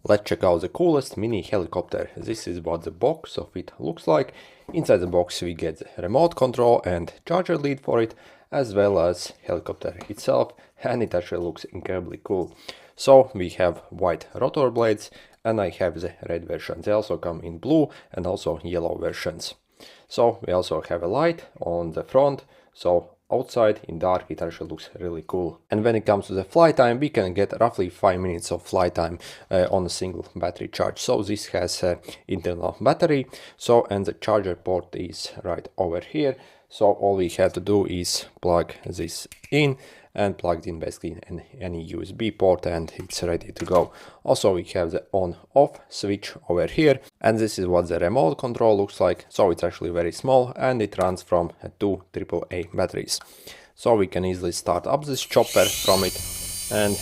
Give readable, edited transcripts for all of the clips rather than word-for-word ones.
Let's check out the coolest mini helicopter. This is what the box of it looks like. Inside the box we get the remote control and charger lead for it, as well as helicopter itself, and it actually looks incredibly cool. So we have white rotor blades, and I have the red version. They also come in blue and also yellow versions. So we also have a light on the front, so outside in dark it actually looks really cool. And when it comes to the flight time, we can get roughly 5 minutes of flight time on a single battery charge. So this has an internal battery, so and the charger port is right over here. So all we have to do is plug this in and plugged in basically in any USB port, and it's ready to go. Also we have the on off switch over here, and this is what the remote control looks like. So it's actually very small and it runs from 2 AAA batteries. So we can easily start up this chopper from it, and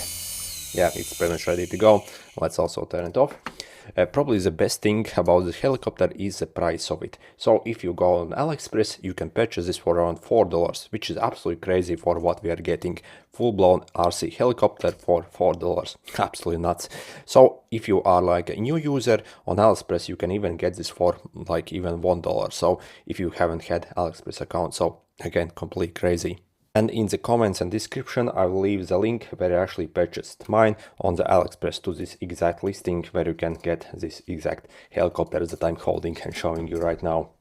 yeah, it's pretty much ready to go. Let's also turn it off. Probably the best thing about this helicopter is the price of it. So if you go on AliExpress, you can purchase this for around $4, which is absolutely crazy for what we are getting. Full-blown RC helicopter for $4. Absolutely nuts. So if you are like a new user on AliExpress, you can even get this for like even $1. So if you haven't had AliExpress account, so again, completely crazy. And in the comments and description, I will leave the link where I actually purchased mine on the AliExpress to this exact listing where you can get this exact helicopter that I'm holding and showing you right now.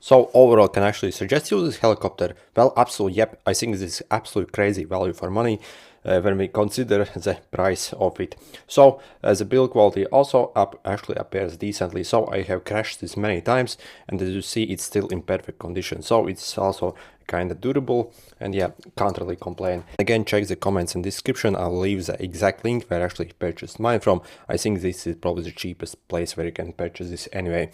So overall, can I actually suggest you this helicopter? Well, absolutely, yep. I think this is absolutely crazy value for money when we consider the price of it. So the build quality also actually appears decently. So I have crashed this many times, and as you see, it's still in perfect condition. So it's also kind of durable, and yeah, can't really complain. Again, check the comments and description. I'll leave the exact link where I actually purchased mine from. I think this is probably the cheapest place where you can purchase this anyway.